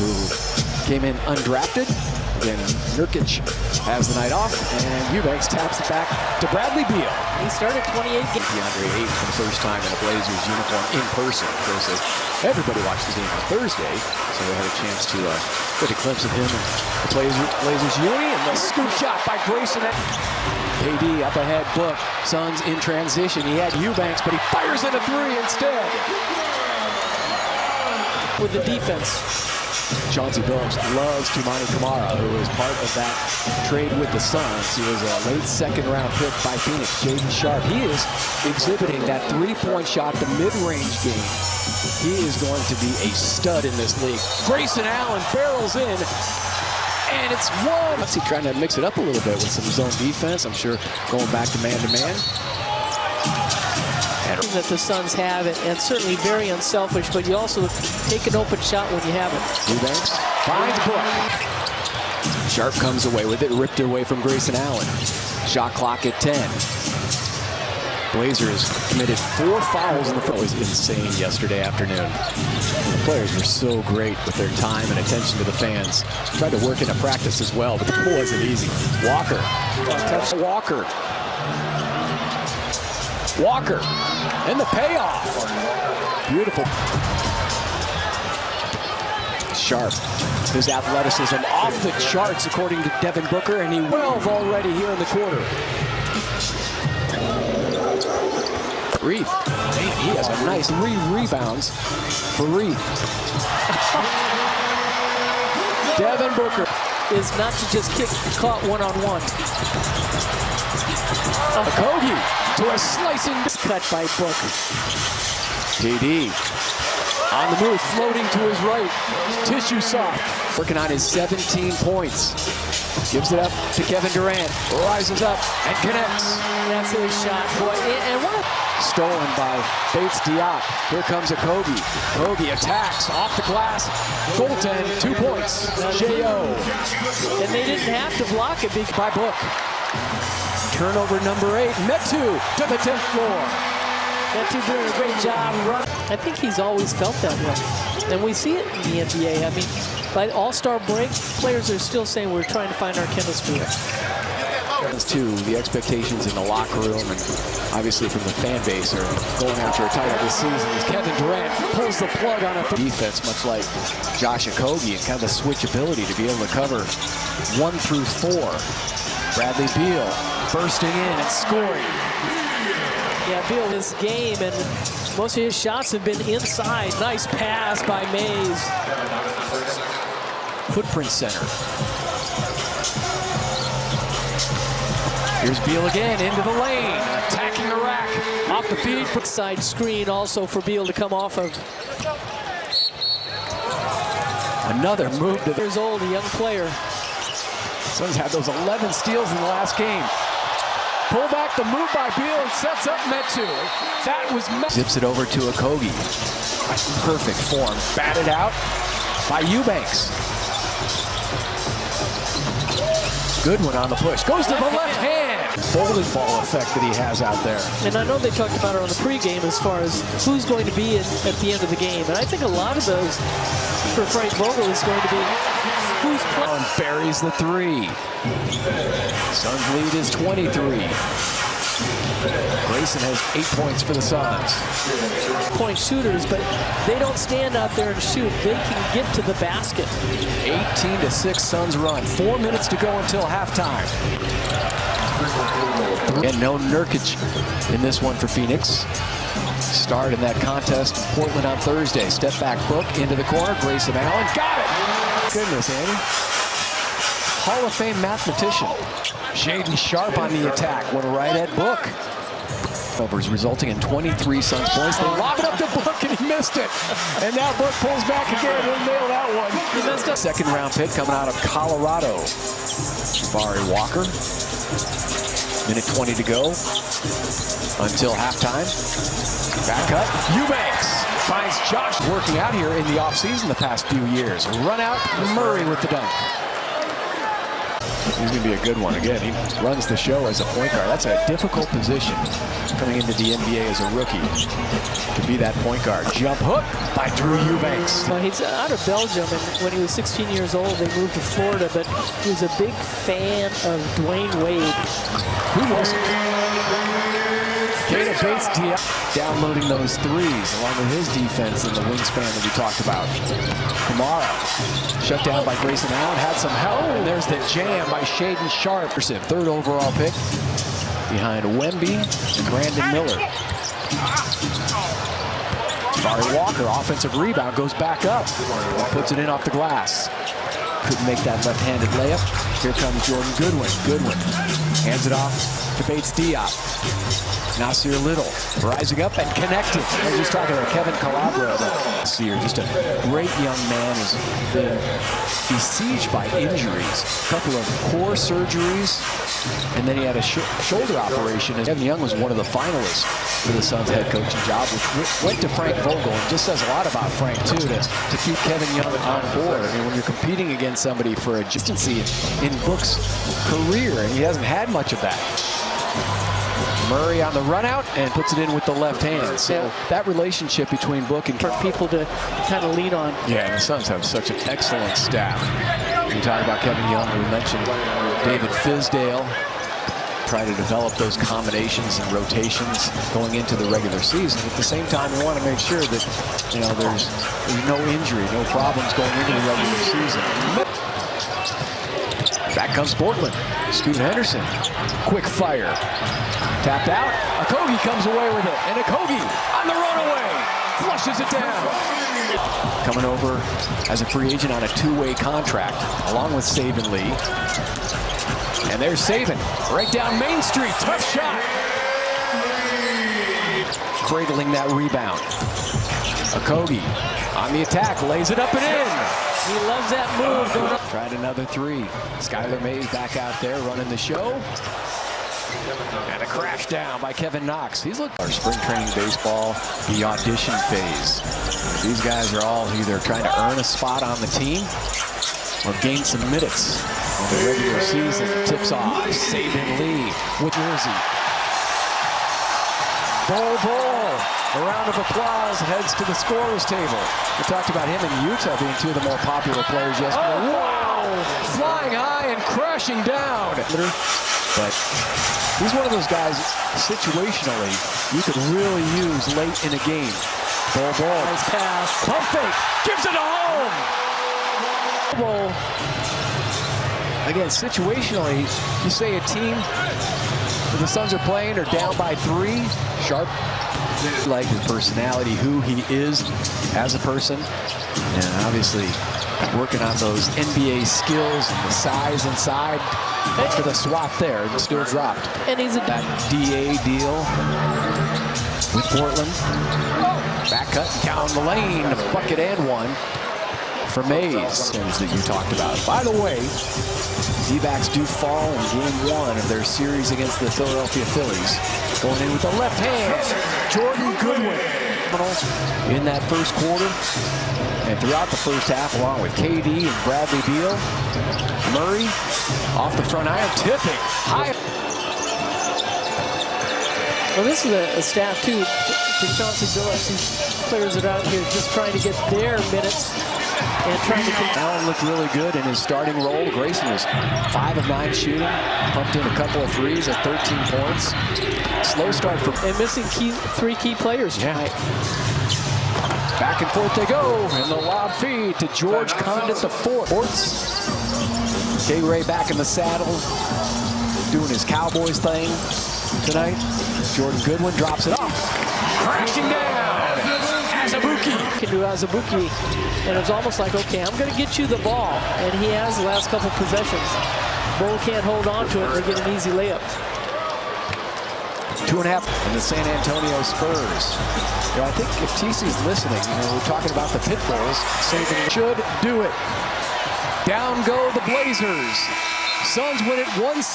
who came in undrafted. Again, Nurkic has the night off, and Eubanks taps it back to Bradley Beal. He started 28 games. DeAndre Ayton for the first time in a Blazers uniform in person. Of course, everybody watched the game on Thursday, so they had a chance to get a glimpse of him in the Blazers uni, and the scoop shot by Grayson. KD up ahead, Book. Suns in transition. He had Eubanks, but he fires in a three instead. With the defense. Chauncey Billups loves Toumani Camara, who was part of that trade with the Suns. He was a late second-round pick by Phoenix. Shaedon Sharpe, he is exhibiting that three-point shot, the mid-range game. He is going to be a stud in this league. Grayson Allen barrels in, and it's one. Let's see, trying to mix it up a little bit with some zone defense. I'm sure going back to man-to-man. That the Suns have it, and certainly very unselfish, but you also take an open shot when you have it. Eubanks finds Book. Sharpe comes away with it, ripped it away from Grayson Allen. Shot clock at 10. Blazers committed 4 fouls in the first. It was insane yesterday afternoon. The players were so great with their time and attention to the fans. Tried to work into practice as well, but it wasn't easy. Walker. Walker. And the payoff. Beautiful. Sharpe. His athleticism off the charts according to Devin Booker, and he 12 already here in the quarter. Reed. He has a nice rebounds for Reed. Devin Booker is not to just kick caught one-on-one. Okogie to a slicing cut by Book. KD on the move, floating to his right. Tissue soft, working on his 17 points. Gives it up to Kevin Durant. Rises up and connects. That's his shot, boy. And what? Stolen by Bates Diop. Here comes Okogie. Okogie attacks off the glass. Goaltend, 2 points. J.O. And they didn't have to block it because by Book. Turnover number 8. Metu to the 10th floor. Metu doing a great job running. I think he's always felt that way. And we see it in the NBA. I mean, by All-Star break, players are still saying we're trying to find our chemistry. Too, the expectations in the locker room and obviously from the fan base are going after a title this season as Kevin Durant pulls the plug on a defense, much like Josh Okogie, and kind of the switchability to be able to cover 1 through 4. Bradley Beal bursting in and scoring. Yeah, Beal this game, and most of his shots have been inside. Nice pass by Mays. Footprint center. Here's Beal again into the lane, attacking the rack, off the feed. Side screen also for Beal to come off of. Another move to the years old, a young player. Suns had those 11 steals in the last game. Pull back the move by Beal and sets up Metu. That was zips it over to Okogie. Perfect form, batted out by Eubanks. Good one on the push. Goes to the left hand. Bowling ball effect that he has out there. And I know they talked about it on the pregame as far as who's going to be at the end of the game. And I think a lot of those for Frank Vogel is going to be who's playing. And buries the 3. Suns lead is 23. Grayson has 8 points for the Suns. Point shooters, but they don't stand out there and shoot. They can get to the basket. 18-6 Suns run. 4 minutes to go until halftime. And no Nurkic in this one for Phoenix. Start in that contest in Portland on Thursday. Step back Book into the corner. Grayson Allen got it. Goodness, Andy. Hall of Fame mathematician. Shaedon Sharpe on the attack. Went right at Book. Resulting in 23 Suns points. They lob it up to Book and he missed it. And now Book pulls back again and nailed that one. He missed it. Second round pick coming out of Colorado. Jabari Walker. Minute 20 to go until halftime. Back up. Eubanks finds Josh working out here in the offseason the past few years. Run out. Murray with the dunk. He's going to be a good one. Again, he runs the show as a point guard. That's a difficult position coming into the NBA as a rookie to be that point guard. Jump hook by Drew Eubanks. Well, he's out of Belgium, and when he was 16 years old, they moved to Florida, but he was a big fan of Dwayne Wade. Who wasn't? Keita Bates-Diop downloading those threes along with his defense and the wingspan that we talked about. Kamara shut down by Grayson Allen, had some help, and there's the jam by Shaedon Sharpe. Third overall pick behind Wemby and Brandon Miller. Jabari Walker, offensive rebound, goes back up, puts it in off the glass. Couldn't make that left-handed layup. Here comes Jordan Goodwin. Goodwin hands it off to Bates-Diop. Nasir Little rising up and connected. I was just talking about Kevin Calabro this year. Just a great young man who's been besieged by injuries. A couple of core surgeries, and then he had a shoulder operation. And Kevin Young was one of the finalists for the Suns head coaching job, which went to Frank Vogel. And just says a lot about Frank, too, to keep Kevin Young on board. I mean, when you're competing against somebody for a consistency in Book's career, and he hasn't had much of that. Murray on the run out and puts it in with the left hand. So that relationship between Book and For people to kind of lean on. Yeah, and the Suns have such an excellent staff. We talk about Kevin Young. We mentioned David Fizdale. Try to develop those combinations and rotations going into the regular season. At the same time, we want to make sure that there's no injury, no problems going into the regular season. Back comes Portland. Scoot Henderson. Quick fire. Tapped out. Okogie comes away with it. And Okogie on the runaway. Flushes it down. Coming over as a free agent on a two-way contract, along with Saben Lee. And there's Saben. Right down Main Street. Tough shot. Cradling that rebound. Okogie on the attack. Lays it up and in. He loves that move. Going up. Tried another three. Skylar Mays back out there running the show. And a crash down by Kevin Knox. He's looking our spring training baseball, the audition phase. These guys are all either trying to earn a spot on the team or gain some minutes when the regular season tips off. Saben Lee with Jersey. Bol. A round of applause heads to the scorer's table. We talked about him and Utah being two of the more popular players yesterday. Oh, wow! Flying high and crashing down. But he's one of those guys, situationally, you could really use late in a game. Bol. Nice pass. Pump fake. Gives it to home. Bol. Again, situationally, you say a team, if the Suns are playing, are down by 3. Sharpe. Like his personality, who he is as a person, and obviously working on those NBA skills and the size inside. For the swap there, and still dropped. And he's that DA deal with Portland. Back cut down the lane, bucket and one for Mays, that you talked about. By the way, D-backs do fall in game 1 of their series against the Philadelphia Phillies. Going in with the left hand, Jordan Goodwin in that first quarter. And throughout the first half, along with KD and Bradley Beal, Murray off the front iron, tipping high. Well, this is a staff, too, for Chauncey Billups. These players that are out here just trying to get their minutes and trying to... Allen looked really good in his starting role. Grayson was 5 of 9 shooting, pumped in a couple of threes at 13 points. Slow start for... And missing 3 key players tonight. Back and forth they go, and the lob feed to George Condit IV. K-Ray back in the saddle, doing his Cowboys thing tonight. Jordan Goodwin drops it off. Crashing down. Azubuike. Can do Azubuike, and it's almost like, okay, I'm going to get you the ball. And he has the last couple possessions. Bol can't hold on to it, and they get an easy layup. 2.5 in the San Antonio Spurs. I think if TC's listening, we're talking about the pit bulls. Saban should do it. Down go the Blazers. Suns win it 1-6.